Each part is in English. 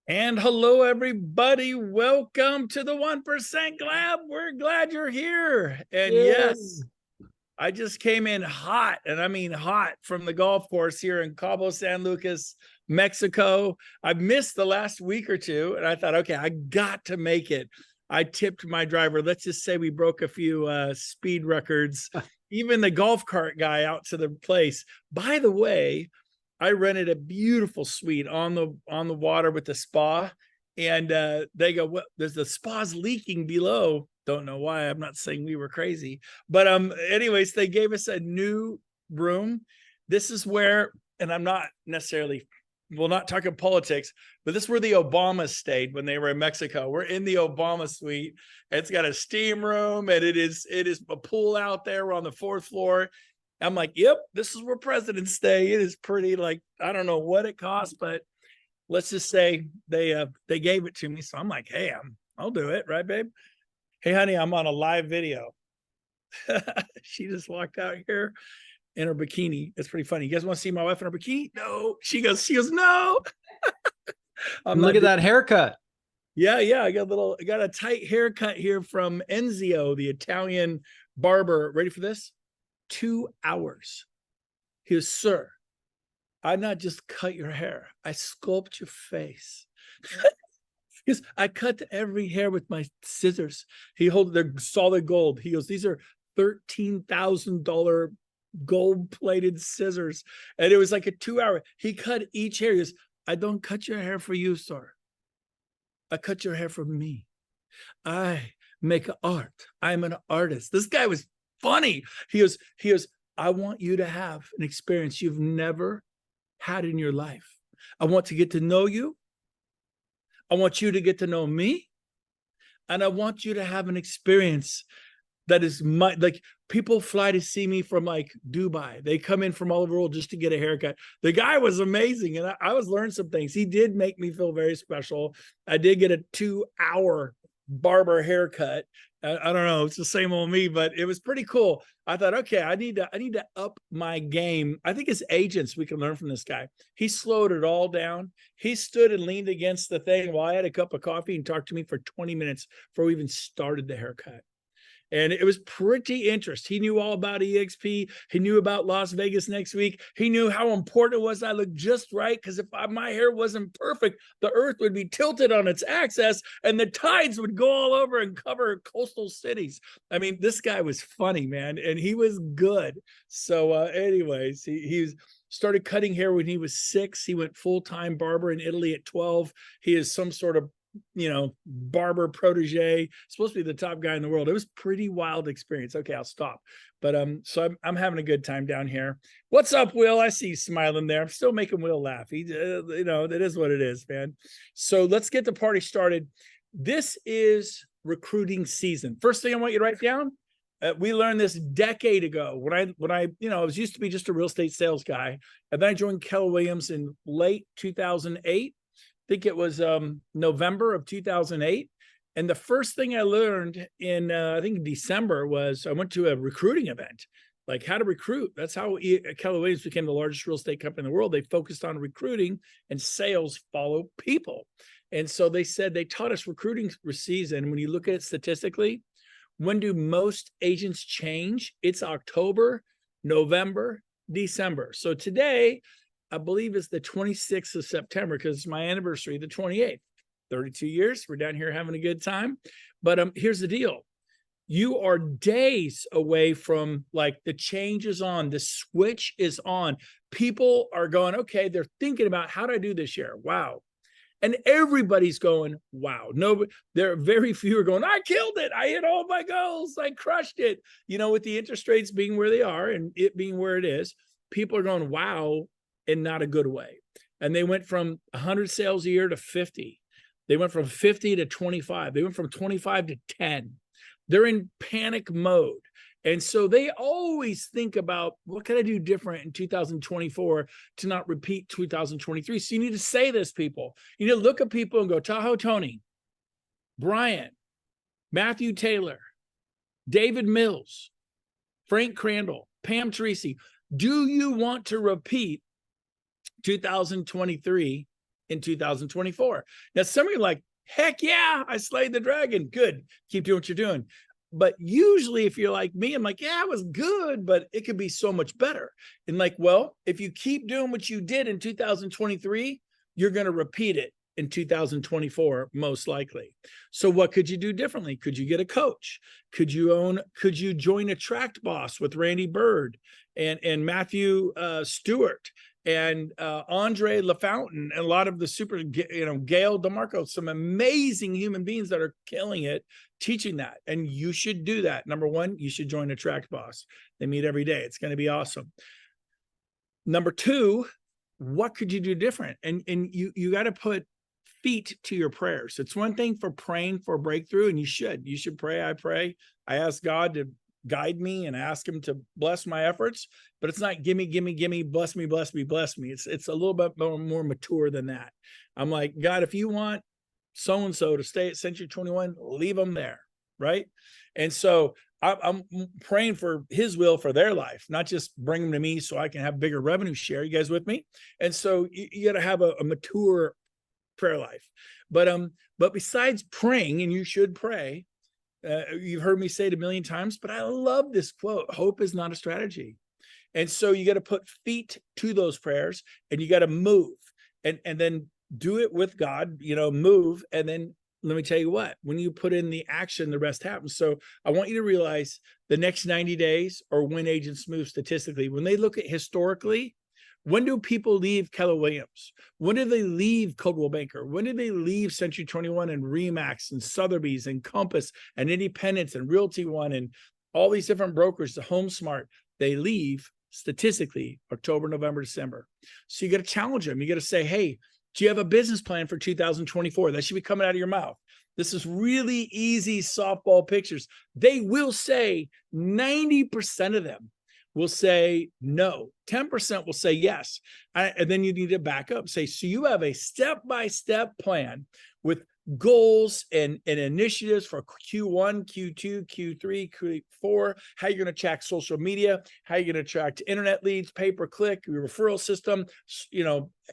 And hello, everybody. Welcome to the 1% Lab. We're glad you're here. And yes, I just came in hot, and I mean hot, from the golf course here in Cabo San Lucas, Mexico. I missed the last week or two, and I thought, okay, I got to make it. I tipped my driver. Let's just say we broke a few speed records. Even the golf cart guy out to the place. By the way, I rented a beautiful suite on the water with the spa, and they go, "What? There's the spa's leaking below." Don't know why. I'm not saying we were crazy, but anyways, they gave us a new room. This is where, and I'm not necessarily, we're not talking politics, but this is where the Obamas stayed when they were in Mexico. We're in the Obama suite. It's got a steam room, and it is a pool out there. We're on the fourth floor. I'm like, yep, this is where presidents stay. It is pretty, like, I don't know what it costs, but let's just say they gave it to me. So I'm like, hey, I'll do it, right, babe? Hey, honey, I'm on a live video. She just walked out here in her bikini. It's pretty funny. You guys want to see my wife in her bikini? No. She goes, no. Look at that haircut. Yeah. I got a tight haircut here from Enzio, the Italian barber. Ready for this? 2 hours. He goes, sir, I not just cut your hair, I sculpt your face. Because I cut every hair with my scissors. He holds, they're solid gold. He goes, these are $13,000 gold-plated scissors. And it was like a 2 hour. He cut each hair. He goes, I don't cut your hair for you, sir. I cut your hair for me. I make art. I'm an artist. This guy was funny. He goes, I want you to have an experience you've never had in your life. I want to get to know you. I want you to get to know me. And I want you to have an experience that is like, people fly to see me from like Dubai. They come in from all over the world just to get a haircut. The guy was amazing. And I was learning some things. He did make me feel very special. I did get a 2 hour barber haircut. I don't know, it's the same old me, but it was pretty cool. I thought, okay, I need to up my game. I think as agents, we can learn from this guy. He slowed it all down. He stood and leaned against the thing while I had a cup of coffee and talked to me for 20 minutes before we even started the haircut. And it was pretty interesting. He knew all about EXP. He knew about Las Vegas next week. He knew how important it was I looked just right, because if my hair wasn't perfect, the earth would be tilted on its axis and the tides would go all over and cover coastal cities. I mean, this guy was funny, man, and he was good. So anyways, he started cutting hair when he was 6. He went full-time barber in Italy at 12. He is some sort of barber protege, supposed to be the top guy in the world. It was pretty wild experience. Okay, I'll stop. But so I'm having a good time down here. What's up, Will? I see you smiling there. I'm still making Will laugh. He that is what it is, man. So let's get the party started. This is recruiting season. First thing I want you to write down, we learned this decade ago when I I was used to be just a real estate sales guy, and then I joined Keller Williams in late 2008. Think it was November of 2008. And the first thing I learned in, I think December, was I went to a recruiting event, like how to recruit. That's how Keller Williams became the largest real estate company in the world. They focused on recruiting, and sales follow people. And so they said, they taught us recruiting season. When you look at it statistically, when do most agents change? It's October, November, December. So today, I believe it's the 26th of September, because it's my anniversary, the 28th. 32 years. We're down here having a good time. But here's the deal. You are days away from, like, the change is on. The switch is on. People are going, okay, they're thinking about, how do I do this year? Wow. And everybody's going, wow. No, there are very few are going, I killed it. I hit all my goals. I crushed it. With the interest rates being where they are and it being where it is, people are going, wow, in not a good way. And they went from 100 sales a year to 50. They went from 50 to 25. They went from 25 to 10. They're in panic mode. And so they always think about, what can I do different in 2024 to not repeat 2023? So you need to say this, people. You need to look at people and go, Tahoe Tony, Brian, Matthew Taylor, David Mills, Frank Crandall, Pam Teresi. Do you want to repeat 2023 in 2024. Now, some of you are like, heck yeah, I slayed the dragon. Good. Keep doing what you're doing. But usually if you're like me, I'm like, yeah, it was good, but it could be so much better. And like, well, if you keep doing what you did in 2023, you're going to repeat it in 2024, most likely. So what could you do differently? Could you get a coach? Could you join Attract Boss with Randy Bird and Matthew Stewart and Andre LaFountain and a lot of the super, Gail DeMarco, some amazing human beings that are killing it, teaching that. And you should do that. Number one, you should join Attract Boss. They meet every day. It's going to be awesome. Number two, what could you do different? And you got to put feet to your prayers. It's one thing for praying for a breakthrough, and you should pray. I pray. I ask God to guide me and ask him to bless my efforts, but it's not gimme, bless me. It's a little bit more mature than that. I'm like, God, if you want so-and-so to stay at Century 21, leave them there. Right. And so I'm praying for his will for their life, not just bring them to me so I can have bigger revenue share. You guys with me? And so you got to have a mature prayer life. But besides praying, and you should pray, you've heard me say it a million times, but I love this quote: hope is not a strategy. And so you got to put feet to those prayers, and you got to move and then do it with God, move. And then let me tell you what, when you put in the action, the rest happens. So I want you to realize the next 90 days or when agents move statistically, when they look at historically, when do people leave Keller Williams? When do they leave Coldwell Banker? When do they leave Century 21 and Remax and Sotheby's and Compass and Independence and Realty One and all these different brokers, the HomeSmart? They leave statistically October, November, December. So you got to challenge them. You got to say, hey, do you have a business plan for 2024? That should be coming out of your mouth. This is really easy softball pictures. They will say 90% of them will say no. 10% will say yes. And then you need to back up. Say, so you have a step-by-step plan with goals and initiatives for Q1, Q2, Q3, Q4, how you're going to track social media, how you're going to attract internet leads, pay-per-click, your referral system,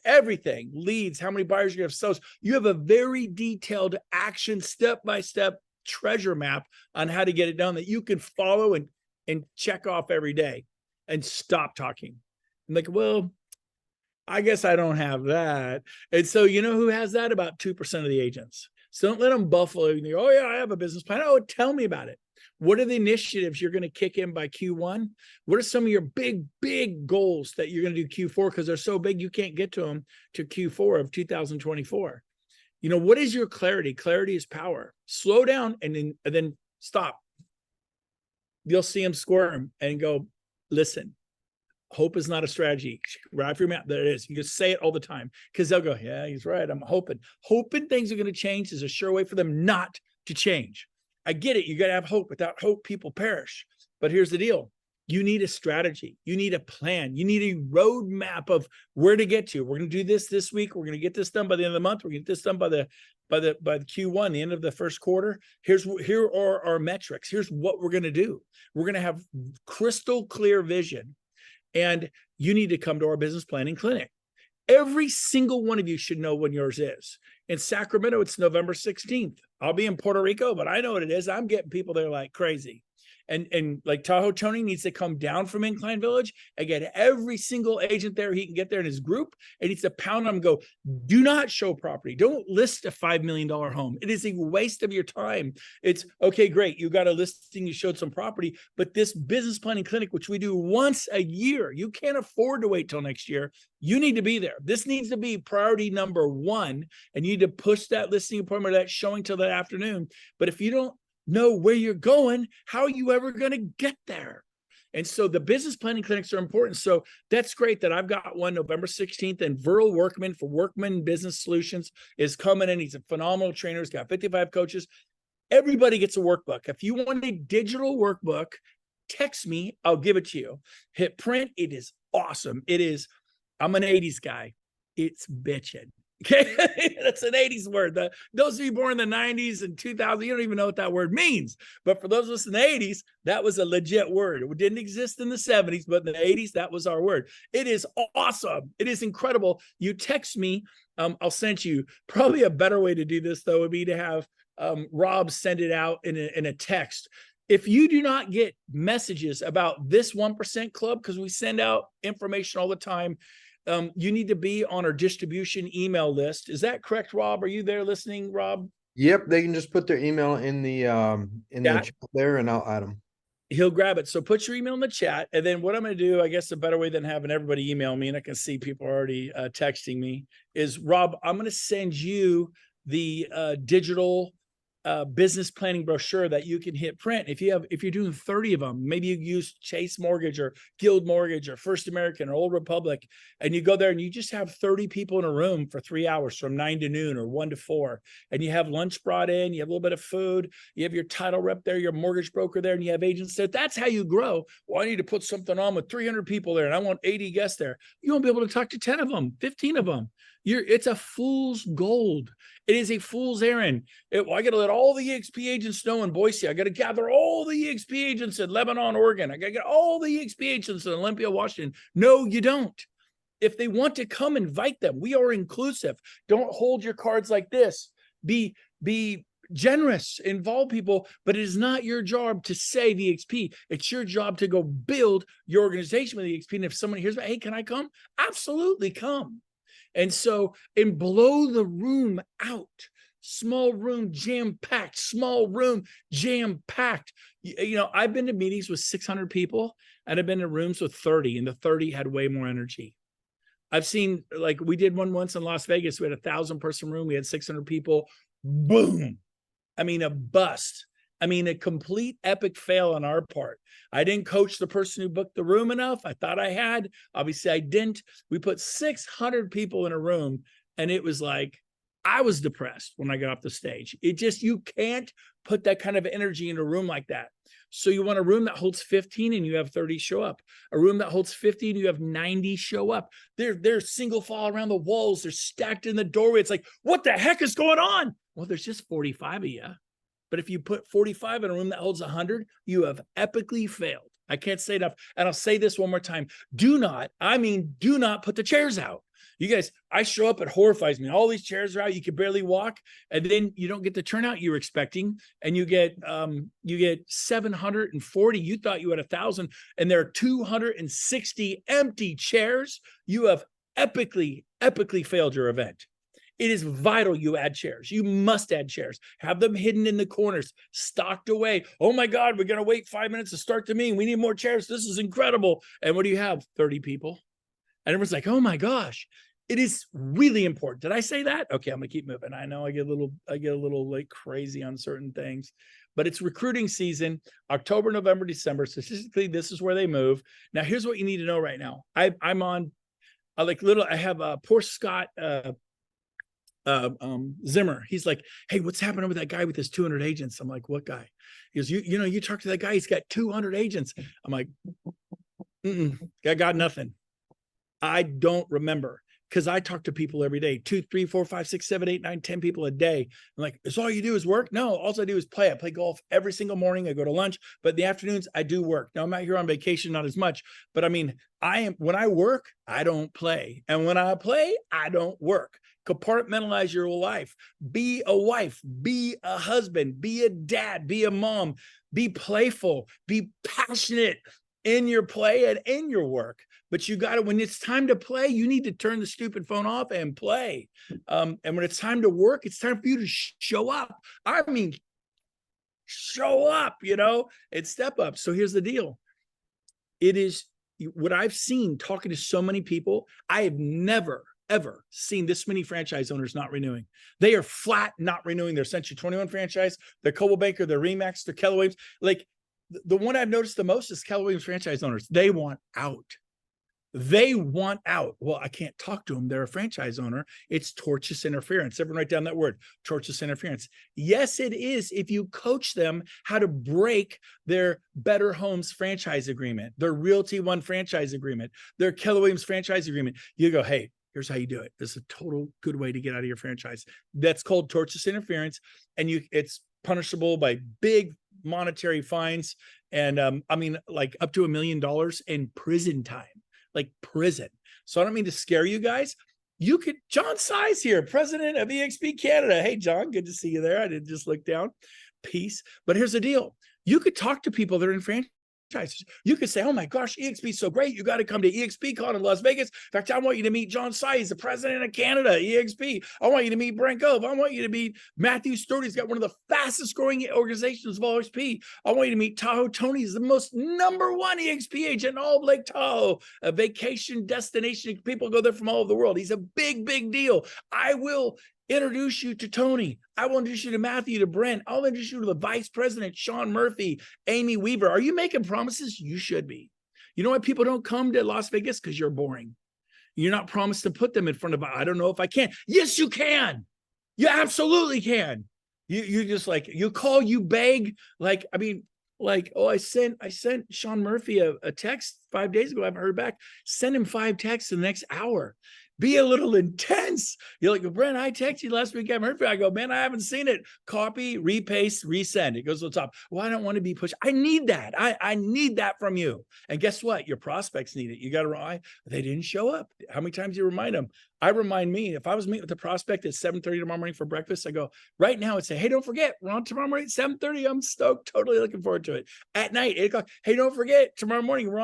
everything, leads, how many buyers you have, sales. You have a very detailed action, step-by-step treasure map on how to get it done that you can follow and check off every day and stop talking. I'm like, well, I guess I don't have that. And so, you know who has that? About 2% of the agents. So don't let them buffalo you. Oh yeah, I have a business plan. Oh, tell me about it. What are the initiatives you're going to kick in by Q1? What are some of your big goals that you're going to do Q4? Because they're so big, you can't get to them to Q4 of 2024. What is your clarity? Clarity is power. Slow down and then stop. You'll see them squirm and go, listen, hope is not a strategy. Right from your mouth. There it is. You just say it all the time because they'll go, yeah, he's right. I'm hoping. Hoping things are going to change is a sure way for them not to change. I get it. You got to have hope. Without hope, people perish. But here's the deal. You need a strategy. You need a plan. You need a roadmap of where to get to. We're going to do this week. We're going to get this done by the end of the month. We're going to get this done by the Q1, the end of the first quarter. Here are our metrics. Here's what we're going to do. We're going to have crystal clear vision. And you need to come to our business planning clinic. Every single one of you should know when yours is. In Sacramento, it's November 16th. I'll be in Puerto Rico, but I know what it is. I'm getting people there like crazy. And like Tahoe Tony needs to come down from Incline Village and get every single agent there he can get there in his group. And needs to pound on them and go, do not show property. Don't list a $5 million home. It is a waste of your time. It's okay, great. You got a listing, you showed some property, but this business planning clinic, which we do once a year, you can't afford to wait till next year. You need to be there. This needs to be priority number one. And you need to push that listing appointment or that showing till that afternoon. But if you don't know where you're going, how are you ever going to get there? And so the business planning clinics are important. So that's great that I've got one November 16th, and Viral Workman for Workman Business Solutions is coming in. He's a phenomenal trainer. He's got 55 coaches. Everybody gets a workbook. If you want a digital workbook, text me. I'll give it to you. Hit print. It is awesome. It is. I'm an 80s guy. It's bitching. Okay, that's an 80s word. Those of you born in the 90s and 2000, you don't even know what that word means. But for those of us in the 80s, that was a legit word. It didn't exist in the 70s, but in the 80s, that was our word. It is awesome. It is incredible. You text me, I'll send you. Probably a better way to do this, though, would be to have Rob send it out in a text. If you do not get messages about this 1% club, because we send out information all the time, you need to be on our distribution email list. Is that correct, Rob? Are you there listening, Rob? Yep, they can just put their email in the chat there, and I'll add them. He'll grab it. So put your email in the chat, and then what I'm going to do, I guess a better way than having everybody email me, and I can see people already texting me, is Rob, I'm going to send you the digital business planning brochure that you can hit print. If you're doing 30 of them, maybe you use Chase Mortgage or Guild Mortgage or First American or Old Republic, and you go there and you just have 30 people in a room for 3 hours from 9 to noon or 1 to 4, and you have lunch brought in, you have a little bit of food, you have your title rep there, your mortgage broker there, and you have agents there. That's how you grow. Well, I need to put something on with 300 people there and I want 80 guests there. You won't be able to talk to 10 of them, 15 of them. It's a fool's gold. It is a fool's errand. I got to let all the EXP agents know in Boise. I got to gather all the EXP agents in Lebanon, Oregon. I got to get all the EXP agents in Olympia, Washington. No, you don't. If they want to come, invite them. We are inclusive. Don't hold your cards like this. Be generous, involve people, but it is not your job to save EXP. It's your job to go build your organization with EXP. And if someone hears, hey, can I come? Absolutely come. And so, and blow the room out. Small room, jam-packed. Small room, jam-packed. You know, I've been to meetings with 600 people, and I've been to rooms with 30, and the 30 had way more energy. I've seen, like, we did one once in Las Vegas. We had 1,000-person room. We had 600 people. Boom. I mean, a bust. I mean, a complete epic fail on our part. I didn't coach the person who booked the room enough. I thought I had. Obviously, I didn't. We put 600 people in a room, and it was like, I was depressed when I got off the stage. You can't put that kind of energy in a room like that. So you want a room that holds 15 and you have 30 show up. A room that holds 50 and you have 90 show up. They're single file around the walls. They're stacked in the doorway. It's like, what the heck is going on? Well, there's just 45 of you. But if you put 45 in a room that holds 100, you have epically failed. I can't say enough. And I'll say this one more time. Do not put the chairs out. You guys, I show up, it horrifies me. All these chairs are out. You can barely walk. And then you don't get the turnout you were expecting. And you get 740. You thought you had 1,000. And there are 260 empty chairs. You have epically failed your event. It is vital you add chairs. You must add chairs. Have them hidden in the corners, stocked away. Oh my God, we're going to wait 5 minutes to start the meeting. We need more chairs. This is incredible. And what do you have? 30 people. And everyone's like, oh my gosh, it is really important. Did I say that? Okay, I'm going to keep moving. I know I get a little like crazy on certain things, but it's recruiting season, October, November, December. Statistically, this is where they move. Now, here's what you need to know right now. I'm on I have poor Scott, Zimmer. He's like, hey, what's happening with that guy with his 200 agents? I'm like, what guy? He goes, you know, you talk to that guy, he's got 200 agents. I'm like, I got nothing. I don't remember, because I talk to people every day, 2, 3, 4, 5, 6, 7, 8, 9, 10 people a day. I'm like, is all you do is work? No, all I do is play. I play golf every single morning. I go to lunch, but in the afternoons I do work. Now I'm out here on vacation, not as much, but I mean, when I work, I don't play. And when I play, I don't work. Compartmentalize your life. Be a wife, be a husband, be a dad, be a mom, be playful, be passionate in your play and in your work. But you got to, when it's time to play, you need to turn the stupid phone off and play. And when it's time to work, it's time for you to show up. I mean, show up, you know, and step up. So here's the deal. It is what I've seen talking to so many people. I have never, ever seen this many franchise owners not renewing. They are flat not renewing their Century 21 franchise, their Coldwell Banker, their Remax, their Keller Williams. Like the one I've noticed the most is Keller Williams franchise owners. They want out. They want out. Well, I can't talk to them. They're a franchise owner. It's tortious interference. Everyone write down that word, tortious interference. Yes, it is if you coach them how to break their Better Homes franchise agreement, their Realty One franchise agreement, their Keller Williams franchise agreement. You go, hey, Here's how you do it. This is a total good way to get out of your franchise. That's called tortious interference. And it's punishable by big monetary fines. And I mean, like up to $1 million in prison time, like prison. So I don't mean to scare you guys. You could, John Size here, president of EXP Canada. Hey, John, good to see you there. I didn't just look down. Peace. But here's the deal. You could talk to people that are in franchises. You could say, oh my gosh, EXP is so great. You got to come to EXPCon in Las Vegas. In fact, I want you to meet John Size, the president of Canada, EXP. I want you to meet Brent Gove. I want you to meet Matthew Stewart. He's got one of the fastest growing organizations of all EXP. I want you to meet Tahoe Tony. He's the most #1 EXP agent in all of Lake Tahoe, a vacation destination. People go there from all over the world. He's a big, big deal. I will introduce you to Tony. I will introduce you to Matthew, to Brent. I'll introduce you to the vice president, Sean Murphy, Amy Weaver. Are you making promises? You should be. You know why people don't come to Las Vegas? Because you're boring. You're not promised to put them in front of, I don't know if I can. Yes, you can. You absolutely can. You just like, you call, you beg. Like, I mean, like, oh, I sent Sean Murphy a text 5 days ago. I haven't heard back. Send him 5 texts in the next hour. Be a little intense. You're like, Brent, I texted you last week. I haven't heard from you. I go, man, I haven't seen it. Copy, repaste, resend. It goes to the top. Well, I don't want to be pushed. I need that. I need that from you. And guess what? Your prospects need it. You got to remind. They didn't show up. How many times do you remind them? I remind me, if I was meeting with a prospect at 7:30 tomorrow morning for breakfast, I go, right now, I'd say, hey, don't forget, we're on tomorrow morning at 7:30. I'm stoked, totally looking forward to it. At night, 8 o'clock, hey, don't forget, tomorrow morning, we're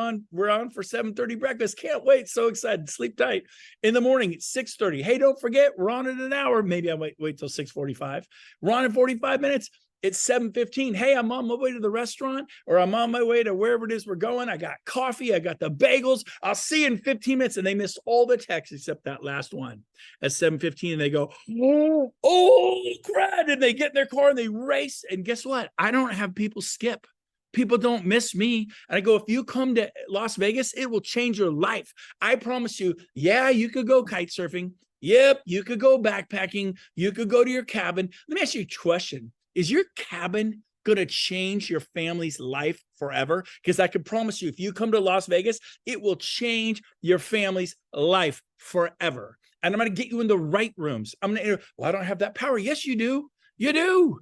on for 7:30 breakfast. Can't wait, so excited, sleep tight. In the morning, at 6:30, hey, don't forget, we're on in an hour. Maybe I wait till 6:45. We're on in 45 minutes. It's 7:15. Hey, I'm on my way to the restaurant, or I'm on my way to wherever it is we're going. I got coffee. I got the bagels. I'll see you in 15 minutes. And they missed all the texts except that last one at 7:15. And they go, oh, crap. And they get in their car and they race. And guess what? I don't have people skip. People don't miss me. And I go, if you come to Las Vegas, it will change your life. I promise you. Yeah, you could go kite surfing. Yep, you could go backpacking. You could go to your cabin. Let me ask you a question. Is your cabin going to change your family's life forever? Because I can promise you, if you come to Las Vegas, it will change your family's life forever. And I'm going to get you in the right rooms. I'm going to, well, I don't have that power. Yes, you do. You do.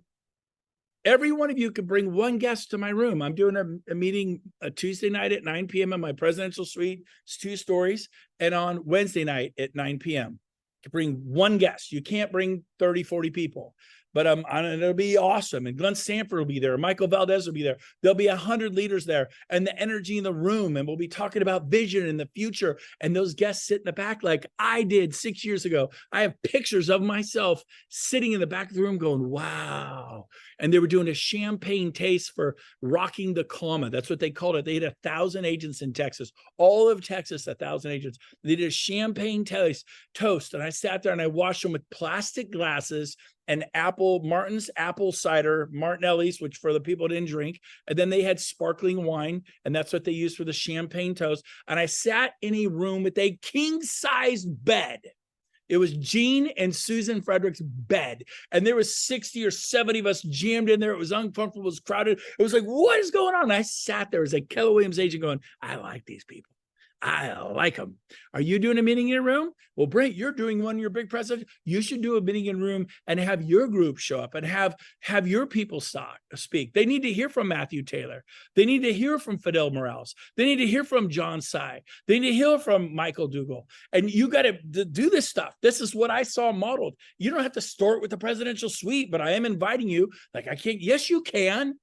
Every one of you could bring one guest to my room. I'm doing a meeting a Tuesday night at 9 p.m. in my presidential suite. It's 2 stories. And on Wednesday night at 9 p.m. to bring one guest. You can't bring 30, 40 people. But it'll be awesome. And Glenn Sanford will be there. Michael Valdez will be there. There'll be 100 leaders there, and the energy in the room. And we'll be talking about vision in the future. And those guests sit in the back like I did 6 years ago. I have pictures of myself sitting in the back of the room going, wow. And they were doing a champagne taste for rocking the comma. That's what they called it. They had 1,000 agents in Texas, all of Texas, 1,000 agents. They did a champagne toast. And I sat there and I watched them with plastic glasses and Martin's apple cider, Martinelli's, which for the people who didn't drink. And then they had sparkling wine, and that's what they used for the champagne toast. And I sat in a room with a king-size bed. It was Gene and Susan Frederick's bed. And there was 60 or 70 of us jammed in there. It was uncomfortable, it was crowded. It was like, what is going on? And I sat there as a Keller Williams agent going, I like these people. I like them. Are you doing a meeting in your room? Well, Brent, you're doing one in your big president. You should do a meeting in room and have your group show up and have your people speak. They need to hear from Matthew Taylor. They need to hear from Fidel Morales. They need to hear from John Sy. They need to hear from Michael Dougal. And you got to do this stuff. This is what I saw modeled. You don't have to start with the presidential suite, but I am inviting you. Like I can't. Yes, you can.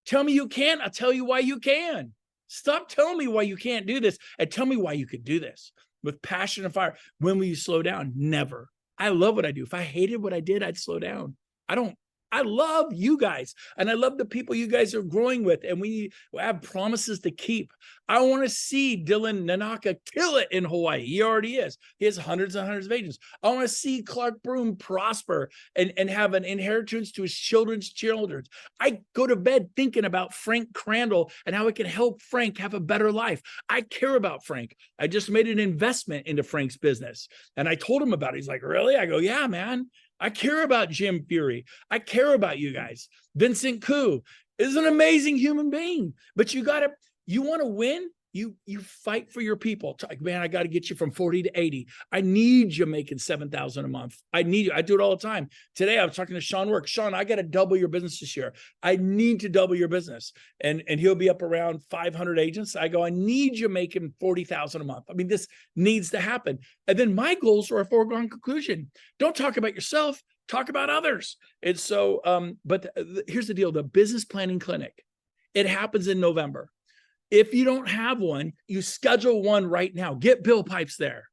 Tell me you can. I'll tell you why you can. Stop telling me why you can't do this and tell me why you could do this with passion and fire. When will you slow down? Never. I love what I do. If I hated what I did, I'd slow down. I love you guys, and I love the people you guys are growing with, and we have promises to keep. I want to see Dylan Nanaka kill it in Hawaii. He already is. He has hundreds and hundreds of agents. I want to see Clark Broom prosper and have an inheritance to his children's children. I go to bed thinking about Frank Crandall and how it can help Frank have a better life. I care about Frank. I just made an investment into Frank's business, and I told him about it. He's like, really? I go, yeah, man. I care about Jim Fury. I care about you guys. Vincent Koo is an amazing human being, but you want to win? You fight for your people. Like, man, I got to get you from 40 to 80. I need you making 7,000 a month. I need you. I do it all the time. Today I was talking to Sean Work. Sean, I got to double your business this year. I need to double your business. And he'll be up around 500 agents. I go, I need you making 40,000 a month. I mean, this needs to happen. And then my goals are a foregone conclusion. Don't talk about yourself, talk about others. And so, here's the deal. The business planning clinic, it happens in November. If you don't have one, you schedule one right now. Get Bill Pipes there.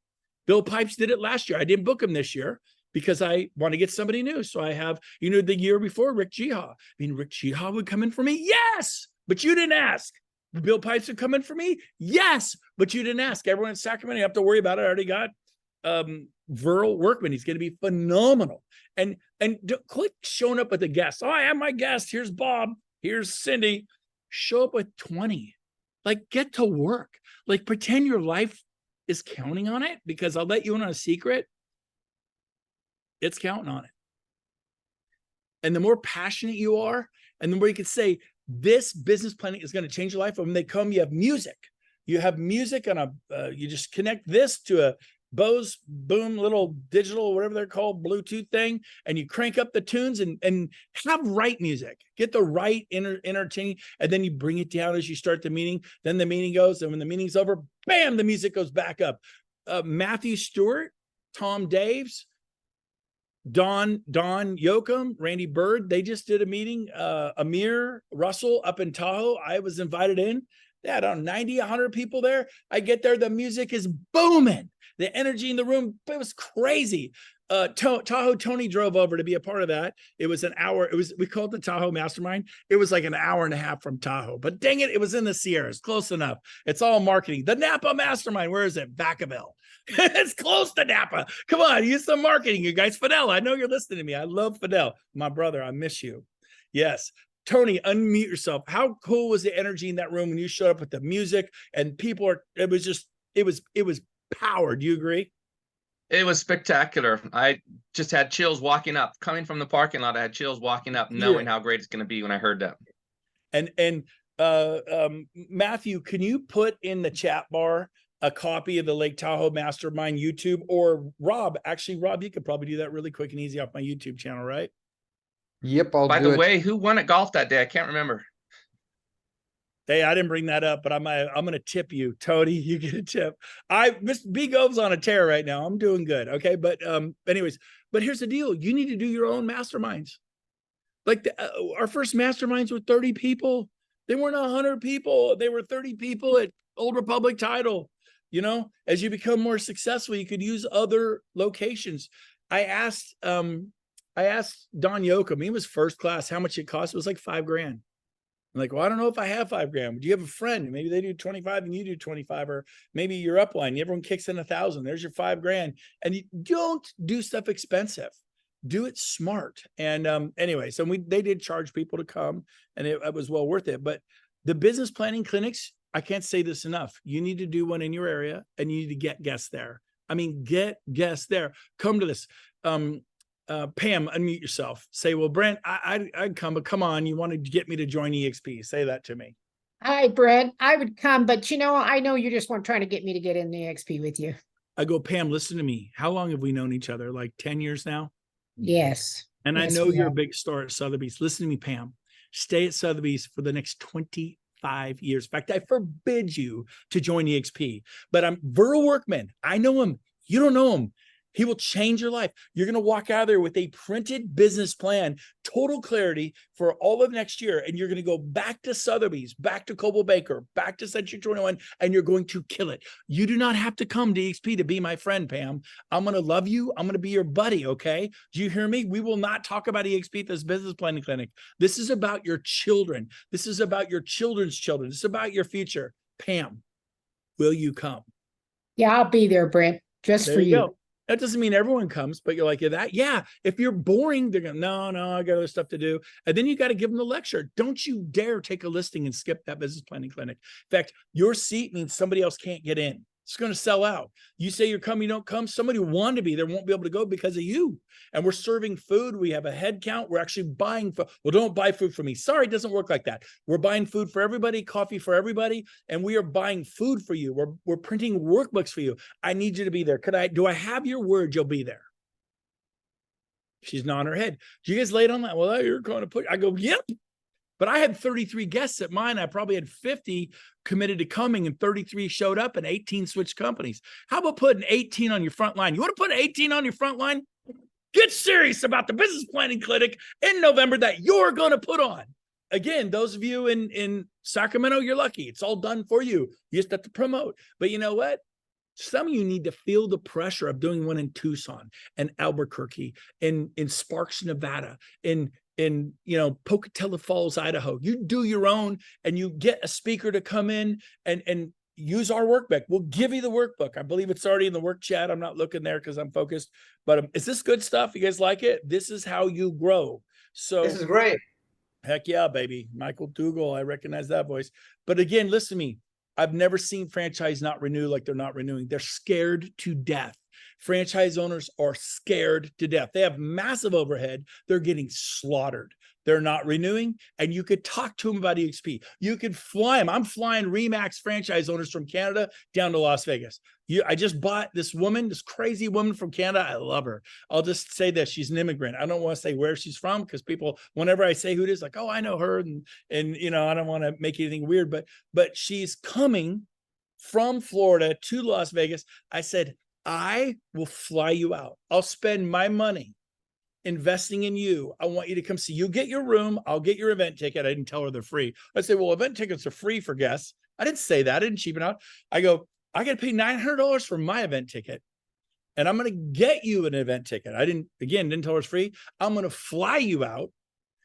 Bill Pipes did it last year. I didn't book him this year because I want to get somebody new. So I have, the year before, Rick Jiha. I mean, Rick Jiha would come in for me. Yes, but you didn't ask. Bill Pipes would come in for me. Yes, but you didn't ask. Everyone in Sacramento, you have to worry about it. I already got Verl Workman. He's going to be phenomenal. And click showing up with a guest. Oh, I have my guest. Here's Bob. Here's Cindy. Show up with 20. Like, get to work. Like, pretend your life is counting on it, because I'll let you in on a secret. It's counting on it. And the more passionate you are, and the more you can say, this business planning is going to change your life. When they come, you have music. You have music on you just connect this to a Bose Boom little digital, whatever they're called, Bluetooth thing, and you crank up the tunes and have right music. Get the right entertaining, and then you bring it down as you start the meeting. Then the meeting goes, and when the meeting's over, bam, the music goes back up. Matthew Stewart, Tom Daves, Don Yoakum, Randy Bird, they just did a meeting. Amir Russell up in Tahoe, I was invited in. They had 90, 100 people there. I get there, the music is booming. The energy in the room, it was crazy. Tahoe Tony drove over to be a part of that. It was an hour. We called it the Tahoe Mastermind. It was like an hour and a half from Tahoe, but dang it, it was in the Sierras, close enough. It's all marketing. The Napa Mastermind, where is it? Vacaville. It's close to Napa. Come on, use some marketing, you guys. Fidel, I know you're listening to me. I love Fidel, my brother. I miss you. Yes. Tony, unmute yourself. How cool was the energy in that room when you showed up with the music and people it was power. Do you agree? It was spectacular. I just had chills walking up. Coming from the parking lot, I had chills walking up, knowing how great it's going to be when I heard that. And Matthew, can you put in the chat bar a copy of the Lake Tahoe Mastermind YouTube? Or Rob, you could probably do that really quick and easy off my YouTube channel, right? Yep, By the way, who won at golf that day? I can't remember. Hey, I didn't bring that up, but I'm going to tip you, Tony. You get a tip. Mr. B Gove's on a tear right now. I'm doing good. Okay. But anyways, but here's the deal. You need to do your own masterminds. Like our first masterminds were 30 people. They weren't 100 people. They were 30 people at Old Republic Title. As you become more successful, you could use other locations. I asked Don Yoakum, he was first class, how much it cost. It was like $5,000. I'm like, well, I don't know if I have $5,000. Do you have a friend? Maybe they do 25 and you do 25, or maybe your upline, everyone kicks in 1,000. There's your $5,000. And you don't do stuff expensive. Do it smart. And anyway, so they did charge people to come, and it was well worth it. But the business planning clinics, I can't say this enough. You need to do one in your area, and you need to get guests there. I mean, get guests there. Come to this. Pam, unmute yourself. Say, well, Brent, I'd come, but come on, you wanted to get me to join EXP. Say that to me. Hi, Brent. I would come, but I know you just weren't trying to get me to get in the EXP with you. I go, Pam, listen to me. How long have we known each other? Like 10 years now? Yes. And yes, I know you're a big star at Sotheby's. Listen to me, Pam. Stay at Sotheby's for the next 25 years. In fact, I forbid you to join EXP. But I'm Verl Workman. I know him. You don't know him. He will change your life. You're going to walk out of there with a printed business plan, total clarity for all of next year. And you're going to go back to Sotheby's, back to Coldwell Banker, back to Century 21, and you're going to kill it. You do not have to come to EXP to be my friend, Pam. I'm going to love you. I'm going to be your buddy. Okay. Do you hear me? We will not talk about EXP at this business planning clinic. This is about your children. This is about your children's children. This is about your future. Pam, will you come? Yeah, I'll be there, Brent, just there for you. Go. That doesn't mean everyone comes, but you're like, yeah, if you're boring, they're going, no, I got other stuff to do. And then you got to give them the lecture. Don't you dare take a listing and skip that business planning clinic. In fact, your seat means somebody else can't get in. It's going to sell out. You say you're coming, you don't come. Somebody who wanted to be there won't be able to go because of you. And we're serving food. We have a head count. We're actually buying food. Well, don't buy food for me. Sorry, it doesn't work like that. We're buying food for everybody, coffee for everybody, and we are buying food for you. We're printing workbooks for you. I need you to be there. Do I have your word you'll be there? She's nodding her head. Do you guys lay it on that? Well, you're going to put, I go, yep. But I had 33 guests at mine. I probably had 50 committed to coming and 33 showed up and 18 switched companies. How about putting 18 on your front line? You want to put 18 on your front line? Get serious about the business planning clinic in November that you're going to put on. Again, those of you in Sacramento, you're lucky. It's all done for you. You just have to promote. But you know what? Some of you need to feel the pressure of doing one in Tucson and Albuquerque, in Sparks, Nevada, in Pocatello Falls, Idaho. You do your own and you get a speaker to come in and use our workbook. We'll give you the workbook. I believe it's already in the work chat. I'm not looking there because I'm focused, but is this good stuff? You guys like it? This is how you grow. So This is great. heck yeah, baby. Michael Dougal, I recognize that voice. But again, listen to me. I've never seen franchise not renew like they're not renewing. They're scared to death. Franchise owners are scared to death. They have massive overhead. They're getting slaughtered. They're not renewing. And you could talk to them about EXP. You could fly them. I'm flying RE/MAX franchise owners from Canada down to Las Vegas. I just bought this woman, this crazy woman from Canada. I love her. I'll just say this. She's an immigrant. I don't want to say where she's from because people, whenever I say who it is, like, oh, I know her. And I don't want to make anything weird, but she's coming from Florida to Las Vegas. I said, I will fly you out. I'll spend my money investing in you. I want you to come see. You get your room. I'll get your event ticket. I didn't tell her they're free. I say, well, event tickets are free for guests. I didn't say that. I didn't cheapen out. I go, I got to pay $900 for my event ticket. And I'm going to get you an event ticket. I didn't tell her it's free. I'm going to fly you out.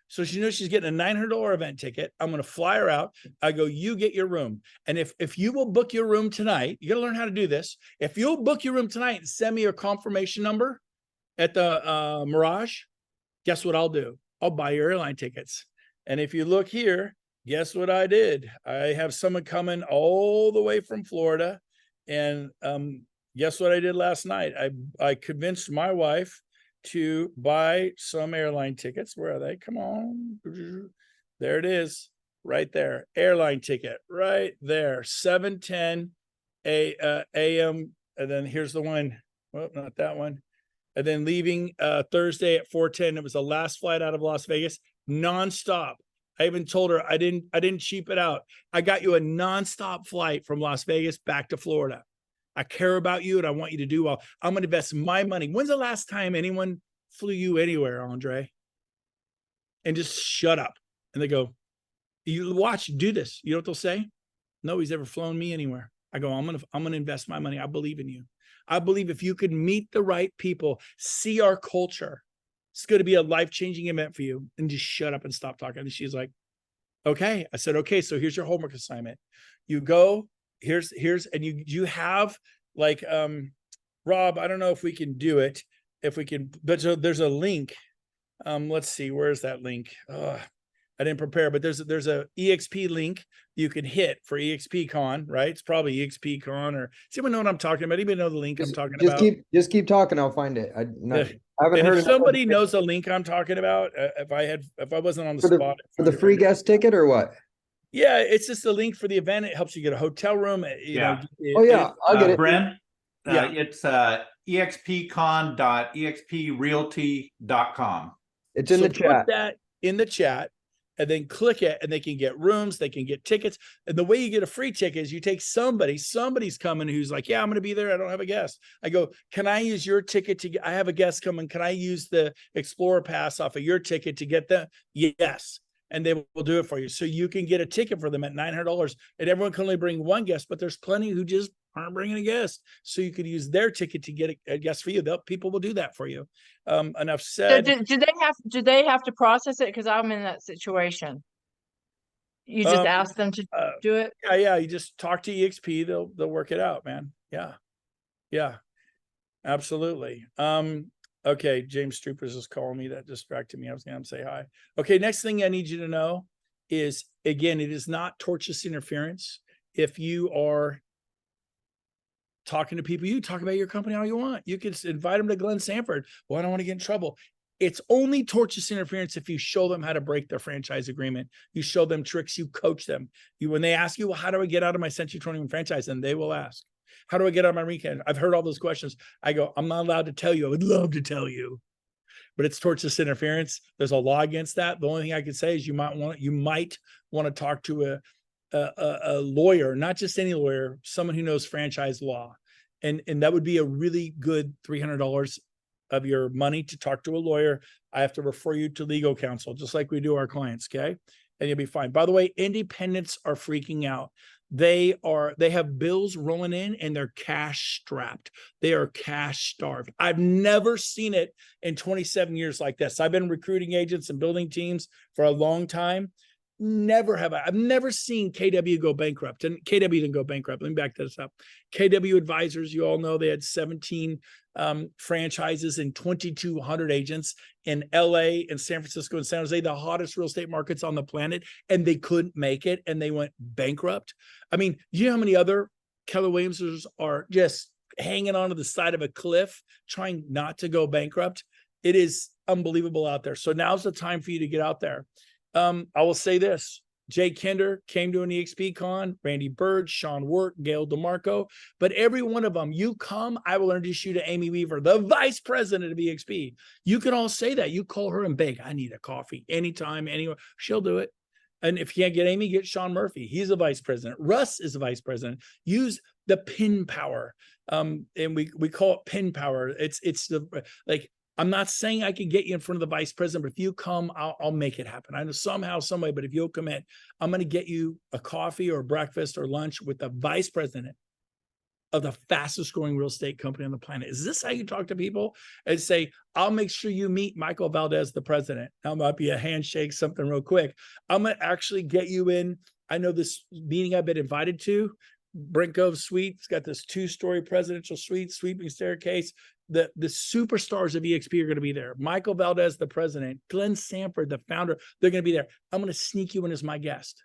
So she knows she's getting a $900 event ticket. I'm going to fly her out. I go, you get your room. And if you will book your room tonight, you got to learn how to do this. If you'll book your room tonight and send me your confirmation number at the Mirage, guess what I'll do? I'll buy your airline tickets. And if you look here, guess what I did? I have someone coming all the way from Florida. And guess what I did last night? I convinced my wife to buy some airline tickets. Where are they? Come on. There it is. Right there. Airline ticket. Right there. 7:10 a.m. And then here's the one. Well, not that one. And then leaving Thursday at 4:10. It was the last flight out of Las Vegas. Nonstop. I even told her I didn't cheap it out. I got you a nonstop flight from Las Vegas back to Florida. I care about you and I want you to do well. I'm going to invest my money. When's the last time anyone flew you anywhere, Andre? And just shut up. And they go, you watch, do this. You know what they'll say? Nobody's ever flown me anywhere. I go, I'm going to invest my money. I believe in you. I believe if you could meet the right people, see our culture, it's going to be a life-changing event for you. And just shut up and stop talking. And she's like, okay. I said, okay, so here's your homework assignment. You go, here's, and you have like, Rob, I don't know if we can do it. If we can, but so there's a link. Let's see, where's that link? I didn't prepare, but there's a EXP link you can hit for EXP Con, right? It's probably EXP Con, or does anyone know what I'm talking about? Anybody know the link I'm talking about? Just keep talking. I'll find it. I haven't and heard. If somebody knows the link I'm talking about, if I wasn't on the spot for the free guest ticket or what? Yeah, it's just a link for the event. It helps you get a hotel room. I'll get it. Brent, yeah, it's expcon.exprealty.com. It's in the chat. Put that in the chat and then click it, and they can get rooms, they can get tickets. And the way you get a free ticket is you take somebody's coming who's like, yeah, I'm going to be there. I don't have a guest. I go, can I use your ticket I have a guest coming. Can I use the Explorer Pass off of your ticket to get them? Yes. And they will do it for you. So you can get a ticket for them at $900, and everyone can only bring one guest, but there's plenty who just aren't bringing a guest. So you could use their ticket to get a guest for you. People will do that for you. Enough said. So do they have to process it? Because I'm in that situation. You just ask them to do it? Yeah. You just talk to EXP. They'll work it out, man. Yeah. Absolutely. Okay, James Stroopers is calling me. That distracted me. I was going to say hi. Okay, next thing I need you to know is, again, it is not tortious interference. If you are talking to people. You talk about your company all you want. You could invite them to Glenn Sanford. Well, I don't want to get in trouble. It's only tortious interference if you show them how to break their franchise agreement. You show them tricks, you coach them. When they ask you, well, how do I get out of my Century 21 franchise? And they will ask, how do I get out of my weekend? I've heard all those questions. I go, I'm not allowed to tell you. I would love to tell you, but it's tortious interference. There's a law against that. The only thing I could say is you might want to talk to a lawyer, not just any lawyer, someone who knows franchise law. And that would be a really good $300 of your money to talk to a lawyer. I have to refer you to legal counsel, just like we do our clients. Okay. And you'll be fine. By the way, independents are freaking out. They have bills rolling in and they're cash strapped. They are cash starved. I've never seen it in 27 years like this. I've been recruiting agents and building teams for a long time. Never have I've never seen KW go bankrupt, and KW didn't go bankrupt. Let me back this up. KW Advisors, you all know they had 17 franchises and 2,200 agents in LA and San Francisco and San Jose, the hottest real estate markets on the planet, and they couldn't make it and they went bankrupt. I mean, you know how many other Keller Williamsers are just hanging onto the side of a cliff trying not to go bankrupt? It is unbelievable out there. So now's the time for you to get out there. I will say this. Jay Kinder came to an EXP con, Randy Bird, Sean Wirt, Gail DeMarco, but every one of them, you come, I will introduce you to Amy Weaver, the vice president of EXP. You can all say that. You call her and beg, I need a coffee anytime, anywhere. She'll do it. And if you can't get Amy, get Sean Murphy. He's a vice president. Russ is a vice president. Use the pin power. And we call it pin power. It's the, like, I'm not saying I can get you in front of the vice president, but if you come, I'll make it happen. I know somehow, some way, but if you'll commit, I'm going to get you a coffee or breakfast or lunch with the vice president of the fastest growing real estate company on the planet. Is this how you talk to people? And say, I'll make sure you meet Michael Valdez, the president. Now, it might be a handshake, something real quick. I'm going to actually get you in. I know this meeting I've been invited to, Brent Gove suite. It's got this 2-story presidential suite, sweeping staircase. The superstars of EXP are going to be there. Michael Valdez, the president, Glenn Sanford, the founder, they're going to be there. I'm going to sneak you in as my guest.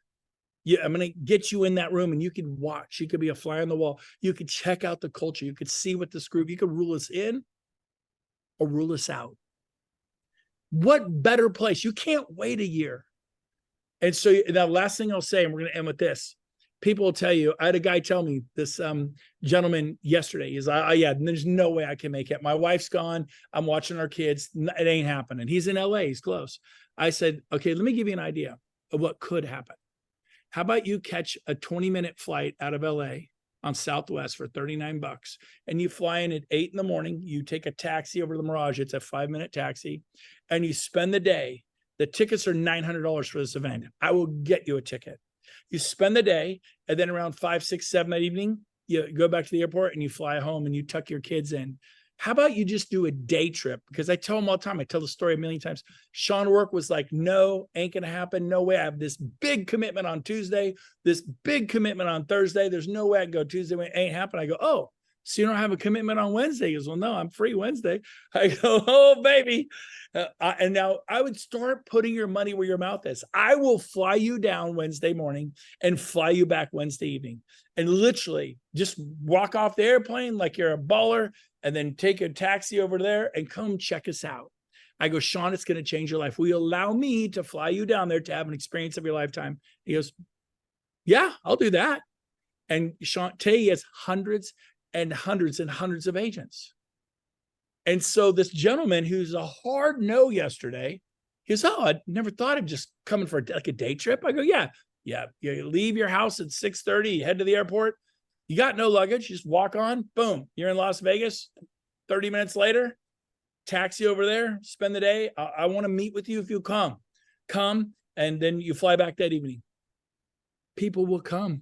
Yeah, I'm going to get you in that room and you can watch. You could be a fly on the wall. You could check out the culture. You could see what this group, you could rule us in or rule us out. What better place? You can't wait a year. And so the last thing I'll say, and we're going to end with this. People will tell you, I had a guy tell me, this gentleman yesterday, he's like, yeah, there's no way I can make it. My wife's gone. I'm watching our kids. It ain't happening. He's in LA. He's close. I said, okay, let me give you an idea of what could happen. How about you catch a 20-minute flight out of LA on Southwest for $39 and you fly in at 8 a.m. You take a taxi over to the Mirage. It's a 5-minute taxi and you spend the day. The tickets are $900 for this event. I will get you a ticket. You spend the day, and then around 5, 6, 7 that evening, you go back to the airport and you fly home and you tuck your kids in. How about you just do a day trip? Because I tell them all the time, I tell the story a million times. Sean Wirt was like, no, ain't going to happen. No way. I have this big commitment on Tuesday, this big commitment on Thursday. There's no way I can go Tuesday. It ain't happening. I go, oh, so you don't have a commitment on Wednesday? He goes, well, no, I'm free Wednesday. I go, oh, baby. And now I would start putting your money where your mouth is. I will fly you down Wednesday morning and fly you back Wednesday evening. And literally just walk off the airplane like you're a baller and then take a taxi over there and come check us out. I go, Sean, it's going to change your life. Will you allow me to fly you down there to have an experience of your lifetime? He goes, yeah, I'll do that. And Sean, today he has hundreds and hundreds and hundreds of agents. And so this gentleman who's a hard no yesterday, he goes, oh, I never thought of just coming for like a day trip. I go, yeah. You leave your house at 6:30, you head to the airport. You got no luggage. You just walk on, boom. You're in Las Vegas. 30 minutes later, taxi over there, spend the day. I want to meet with you if you come, and then you fly back that evening. People will come.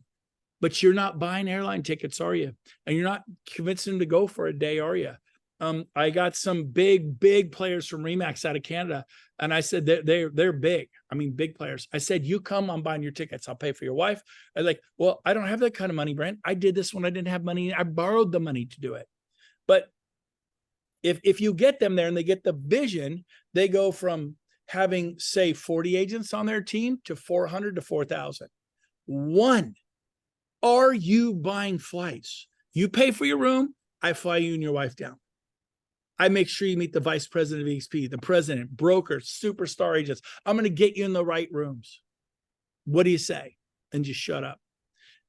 But you're not buying airline tickets, are you? And you're not convincing them to go for a day, are you? I got some big players from Remax out of Canada. And I said, they're big. I mean, big players. I said, you come, I'm buying your tickets. I'll pay for your wife. I was like, well, I don't have that kind of money, Brent. I did this when I didn't have money. I borrowed the money to do it. But if you get them there and they get the vision, they go from having, say, 40 agents on their team to 400 to 4,000. One, are you buying flights? You pay for your room. I fly you and your wife down. I make sure you meet the vice president of EXP, the president, brokers, superstar agents. I'm going to get you in the right rooms. What do you say? And just shut up.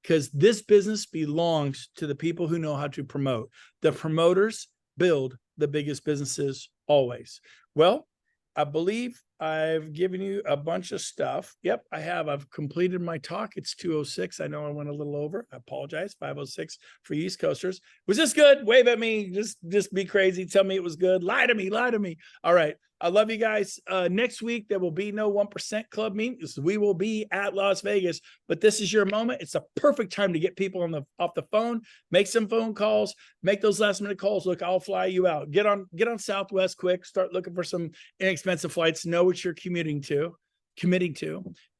Because this business belongs to the people who know how to promote. The promoters build the biggest businesses always. Well, I believe I've given you a bunch of stuff. Yep, I have. I've completed my talk. It's 2:06. I know I went a little over. I apologize. 5:06 for East Coasters. Was this good? Wave at me. Just be crazy. Tell me it was good. Lie to me. Lie to me. All right. I love you guys. Next week, there will be no 1% Club meeting. We will be at Las Vegas, but this is your moment. It's a perfect time to get people off the phone, make some phone calls, make those last minute calls. Look, I'll fly you out. Get on Southwest quick. Start looking for some inexpensive flights. Know what you're committing to.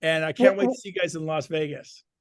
And I can't wait to see you guys in Las Vegas.